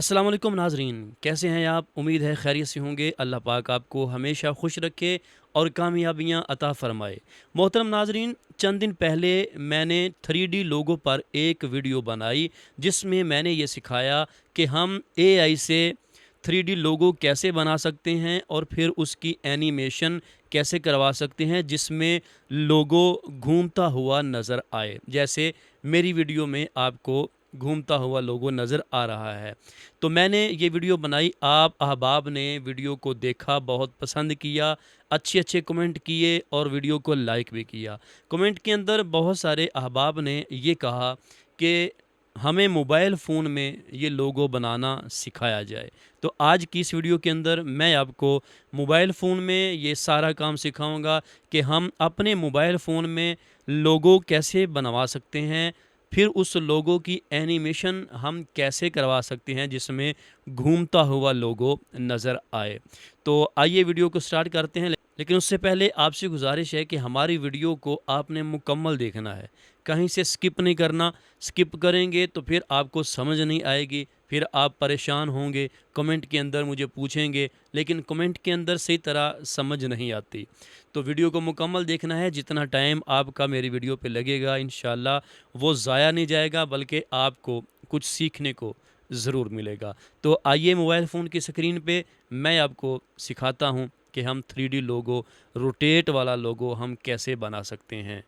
अस्सलाम वालेकुम नाज़रीन, कैसे हैं आप? उम्मीद है खैरियत से होंगे। अल्लाह पाक आपको हमेशा खुश रखे और कामयाबियाँ अता फ़रमाए। मोहतरम नाज़रीन, चंद दिन पहले मैंने 3D लोगो पर एक वीडियो बनाई जिसमें मैंने ये सिखाया कि हम एआई से 3D लोगो कैसे बना सकते हैं और फिर उसकी एनिमेशन कैसे करवा सकते हैं जिसमें लोगो घूमता हुआ नज़र आए। जैसे मेरी वीडियो में आपको घूमता हुआ लोगो नज़र आ रहा है। तो मैंने ये वीडियो बनाई, आप अहबाब ने वीडियो को देखा, बहुत पसंद किया, अच्छे-अच्छे कमेंट किए और वीडियो को लाइक भी किया। कमेंट के अंदर बहुत सारे अहबाब ने ये कहा कि हमें मोबाइल फ़ोन में ये लोगो बनाना सिखाया जाए। तो आज की इस वीडियो के अंदर मैं आपको मोबाइल फ़ोन में ये सारा काम सिखाऊँगा कि हम अपने मोबाइल फ़ोन में लोगो कैसे बनवा सकते हैं, फिर उस लोगो की एनिमेशन हम कैसे करवा सकते हैं जिसमें घूमता हुआ लोगो नज़र आए। तो आइए वीडियो को स्टार्ट करते हैं। लेकिन उससे पहले आपसे गुजारिश है कि हमारी वीडियो को आपने मुकम्मल देखना है, कहीं से स्किप नहीं करना। स्किप करेंगे तो फिर आपको समझ नहीं आएगी, फिर आप परेशान होंगे, कमेंट के अंदर मुझे पूछेंगे, लेकिन कमेंट के अंदर सही तरह समझ नहीं आती। तो वीडियो को मुकम्मल देखना है। जितना टाइम आपका मेरी वीडियो पे लगेगा इंशाल्लाह वो ज़ाया नहीं जाएगा, बल्कि आपको कुछ सीखने को ज़रूर मिलेगा। तो आइए मोबाइल फ़ोन की स्क्रीन पे मैं आपको सिखाता हूँ कि हम 3D लोगो, रोटेट वाला लोगो हम कैसे बना सकते हैं।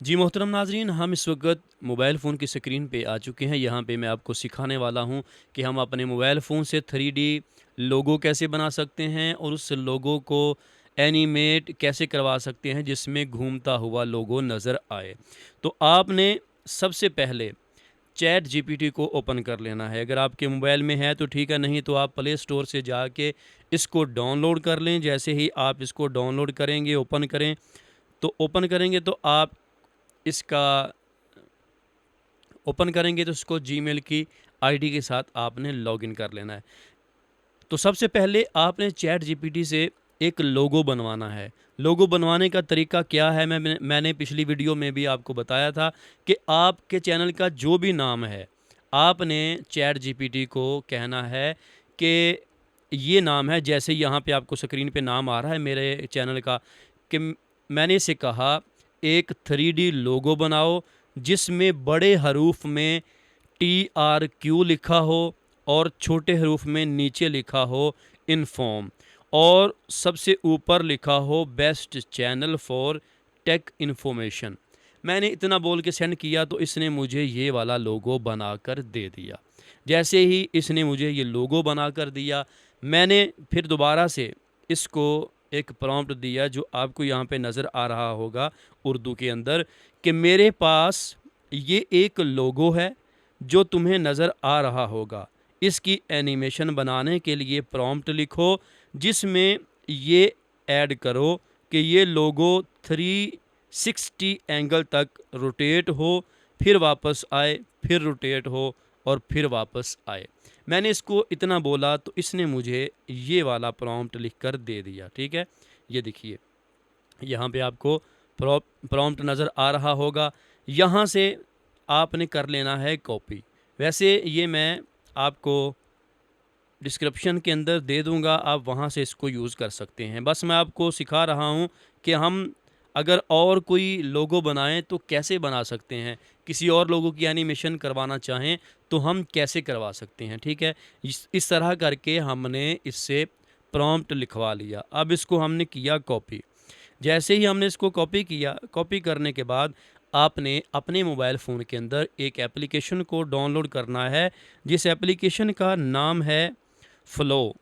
जी मोहतरम नाज़रीन, हम इस वक्त मोबाइल फ़ोन की स्क्रीन पे आ चुके हैं। यहाँ पे मैं आपको सिखाने वाला हूँ कि हम अपने मोबाइल फ़ोन से 3D लोगो कैसे बना सकते हैं और उस लोगो को एनिमेट कैसे करवा सकते हैं जिसमें घूमता हुआ लोगो नज़र आए। तो आपने सबसे पहले चैट जीपीटी को ओपन कर लेना है। अगर आपके मोबाइल में है तो ठीक है, नहीं तो आप प्ले स्टोर से जाके इसको डाउनलोड कर लें। जैसे ही आप इसको डाउनलोड करेंगे, ओपन करें, तो ओपन करेंगे तो आप इसका ओपन करेंगे तो इसको जीमेल की आईडी के साथ आपने लॉगिन कर लेना है। तो सबसे पहले आपने चैट जीपीटी से एक लोगो बनवाना है। लोगो बनवाने का तरीका क्या है, मैंने पिछली वीडियो में भी आपको बताया था कि आपके चैनल का जो भी नाम है, आपने चैट जीपीटी को कहना है कि ये नाम है। जैसे यहाँ पे आपको स्क्रीन पे नाम आ रहा है मेरे चैनल का, कि मैंने इसे कहा एक 3D लोगो बनाओ जिसमें बड़े हरूफ में TRQ लिखा हो और छोटे हरूफ में नीचे लिखा हो इन्फॉर्म, और सबसे ऊपर लिखा हो best channel for tech information. मैंने इतना बोल के सेंड किया तो इसने मुझे ये वाला लोगो बनाकर दे दिया। जैसे ही इसने मुझे ये लोगो बनाकर दिया, मैंने फिर दोबारा से इसको एक प्रॉम्प्ट दिया जो आपको यहाँ पे नज़र आ रहा होगा उर्दू के अंदर, कि मेरे पास ये एक लोगो है जो तुम्हें नज़र आ रहा होगा। इसकी एनिमेशन बनाने के लिए प्रॉम्प्ट लिखो जिसमें ये ऐड करो कि ये लोगो 360 एंगल तक रोटेट हो, फिर वापस आए, फिर रोटेट हो और फिर वापस आए। मैंने इसको इतना बोला तो इसने मुझे ये वाला प्रॉम्प्ट लिखकर दे दिया। ठीक है, ये देखिए यहाँ पे आपको प्रॉम्प्ट नज़र आ रहा होगा। यहाँ से आपने कर लेना है कॉपी। वैसे ये मैं आपको डिस्क्रिप्शन के अंदर दे दूंगा, आप वहाँ से इसको यूज़ कर सकते हैं। बस मैं आपको सिखा रहा हूँ कि हम अगर और कोई लोगो बनाएं तो कैसे बना सकते हैं, किसी और लोगों की एनिमेशन करवाना चाहें तो हम कैसे करवा सकते हैं। ठीक है, इस तरह करके हमने इससे प्रॉम्प्ट लिखवा लिया। अब इसको हमने किया कॉपी। जैसे ही हमने इसको कॉपी किया, कॉपी करने के बाद आपने अपने मोबाइल फ़ोन के अंदर एक एप्लीकेशन को डाउनलोड करना है जिस एप्लीकेशन का नाम है फ़्लो।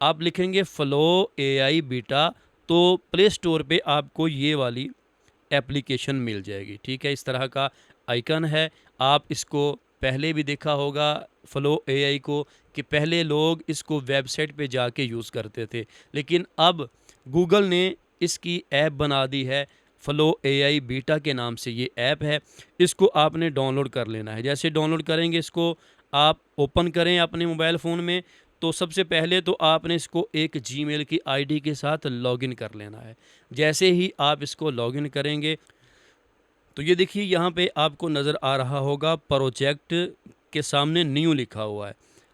आप लिखेंगे फ़्लो AI बीटा, तो प्ले स्टोर पे आपको ये वाली एप्लीकेशन मिल जाएगी। ठीक है, इस तरह का आइकन है। आप इसको पहले भी देखा होगा फ़्लो AI को, कि पहले लोग इसको वेबसाइट पे जाके यूज़ करते थे, लेकिन अब गूगल ने इसकी ऐप बना दी है। फ़्लो AI बीटा के नाम से ये ऐप है। इसको आपने डाउनलोड कर लेना है। जैसे डाउनलोड करेंगे, इसको आप ओपन करें अपने मोबाइल फ़ोन में, तो सबसे पहले तो आपने इसको एक जीमेल की आईडी के साथ लॉगिन कर लेना है। जैसे ही आप इसको लॉगिन करेंगे तो ये देखिए यहाँ पे आपको नज़र आ रहा होगा प्रोजेक्ट के सामने न्यू लिखा हुआ है।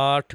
8